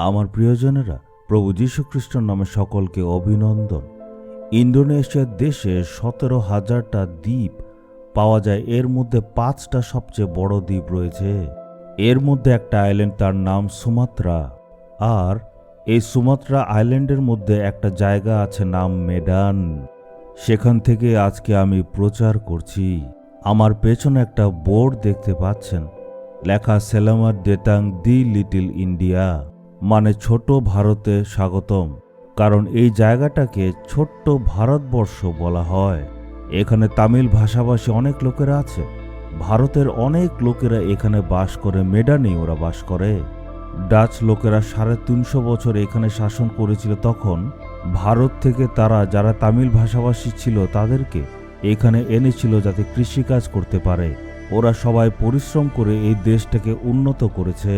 আমার প্রিয়জনেরা, প্রভু যীশু খ্রিস্টের নামে সকলকে অভিনন্দন। ইন্দোনেশিয়ার দেশে 17,000টা দ্বীপ পাওয়া যায়। এর মধ্যে 5টা সবচেয়ে বড় দ্বীপ রয়েছে। এর মধ্যে একটা আইল্যান্ড, তার নাম সুমাত্রা। আর এই সুমাত্রা আইল্যান্ডের মধ্যে একটা জায়গা আছে, নাম মেডান। সেখান থেকে আজকে আমি প্রচার করছি। আমার পেছনে একটা বোর্ড দেখতে পাচ্ছেন, লেখা সেলামাত ডেটাং দি লিটল ইন্ডিয়া, মানে ছোট ভারতে স্বাগতম। কারণ এই জায়গাটাকে ছোট্ট ভারতবর্ষ বলা হয়। এখানে তামিল ভাষাভাষী অনেক লোকেরা আছে। ভারতের অনেক লোকেরা এখানে বাস করে। মেডানে ওরা বাস করে। ডাচ লোকেরা 350 বছর এখানে শাসন করেছিল। তখন ভারত থেকে তারা, যারা তামিল ভাষাভাষী ছিল, তাদেরকে এখানে এনেছিল যাতে কৃষিকাজ করতে পারে। ওরা সবাই পরিশ্রম করে এই দেশটাকে উন্নত করেছে।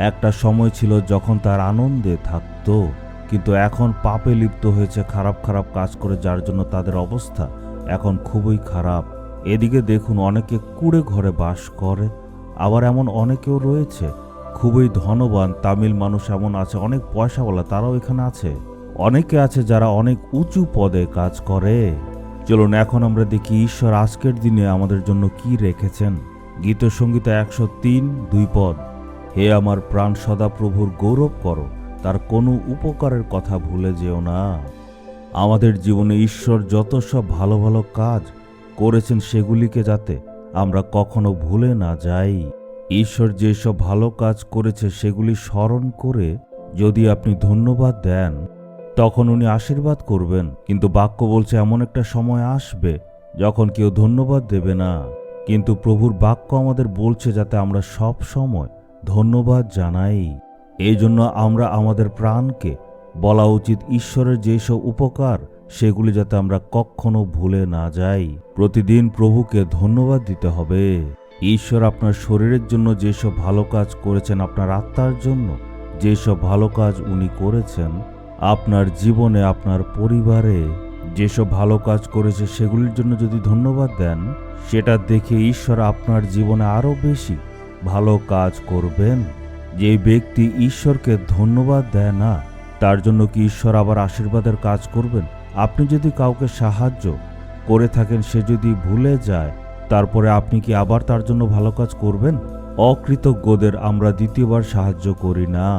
একটা সময় ছিল যখন তার আনন্দে থাকতো, কিন্তু এখন পাপে লিপ্ত হয়েছে, খারাপ খারাপ কাজ করে, যার জন্য তাদের অবস্থা এখন খুবই খারাপ। এদিকে দেখুন, অনেকে কুঁড়ে ঘরে বাস করে, আবার এমন অনেকেও রয়েছে খুবই ধনবান। তামিল মানুষ এমন আছে, অনেক পয়সাওয়ালা, তারাও এখানে আছে। অনেকে আছে যারা অনেক উঁচু পদে কাজ করে। চলুন এখন আমরা দেখি ঈশ্বর আজকের দিনে আমাদের জন্য কি রেখেছেন। গীতসংহিতা 103:2 পদ। হে আমার প্রাণ, সদা প্রভুর গৌরব করো, তার কোনো উপকারের কথা ভুলে যেও না। আমাদের জীবনে ঈশ্বর যত সব ভালো ভালো কাজ করেছেন, সেগুলিকে যাতে আমরা কখনো ভুলে না যাই। ঈশ্বর যেসব ভালো কাজ করেছে সেগুলি স্মরণ করে যদি আপনি ধন্যবাদ দেন, তখন উনি আশীর্বাদ করবেন। কিন্তু বাক্য বলছে এমন একটা সময় আসবে যখন কেউ ধন্যবাদ দেবে না। কিন্তু প্রভুর বাক্য আমাদের বলছে যাতে আমরা সব সময় ধন্যবাদ জানাই। এই জন্য আমরা আমাদের প্রাণকে বলা উচিত ঈশ্বরের যেসব উপকার, সেগুলি যাতে আমরা কখনো ভুলে না যাই। প্রতিদিন প্রভুকে ধন্যবাদ দিতে হবে। ঈশ্বর আপনার শরীরের জন্য যেসব ভালো কাজ করেছেন, আপনার আত্মার জন্য যেসব ভালো কাজ উনি করেছেন, আপনার জীবনে, আপনার পরিবারে যেসব ভালো কাজ করেছে, সেগুলির জন্য যদি ধন্যবাদ দেন, সেটা দেখে ঈশ্বর আপনার জীবনে আরো বেশি ভালো কাজ করবেন। যে ব্যক্তি ঈশ্বরকে ধন্যবাদ দেয় না, তার জন্য কি ঈশ্বর আবার আশীর্বাদের কাজ করবেন? আপনি যদি কাউকে সাহায্য করে থাকেন, সে যদি ভুলে যায়, তারপরে আপনি কি আবার তার জন্য ভালো কাজ করবেন? অকৃতজ্ঞদের আমরা দ্বিতীয়বার সাহায্য করি না,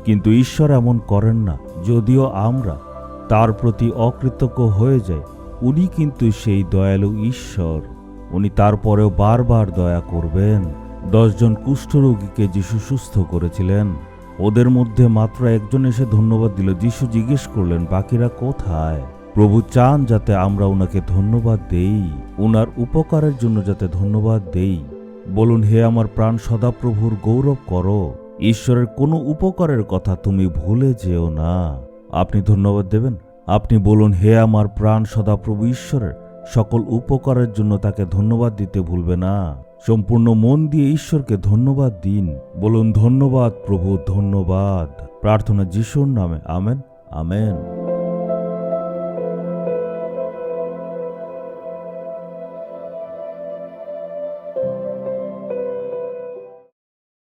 কিন্তু ঈশ্বর এমন করেন না। যদিও আমরা তার প্রতি অকৃতজ্ঞ হয়ে যাই, উনি কিন্তু সেই দয়ালু ঈশ্বর। উনি তারপরেও বারবার দয়া করবেন। 10 জন কুষ্ঠরোগীকে যিশু সুস্থ করেছিলেন। ওদের মধ্যে মাত্র একজন এসে ধন্যবাদ দিল। যিশু জিজ্ঞেস করলেন, বাকিরা কোথায়? প্রভু চান যাতে আমরা ওনাকে ধন্যবাদ দেই, ওনার উপকারের জন্য যাতে ধন্যবাদ দেই। বলুন, হে আমার প্রাণ, সদা প্রভুর গৌরব করো। ঈশ্বরের কোনো উপকারের কথা তুমি ভুলে যেও না। আপনি ধন্যবাদ দেবেন। আপনি বলুন, হে আমার প্রাণ, সদা প্রভু ঈশ্বরের সকল উপকারের জন্য তাকে ধন্যবাদ দিতে ভুলবে না। সম্পূর্ণ মন দিয়ে ঈশ্বরকে ধন্যবাদ দিন। বলুন, ধন্যবাদ প্রভু, ধন্যবাদ। প্রার্থনা যিশুর নামে, আমেন, আমেন।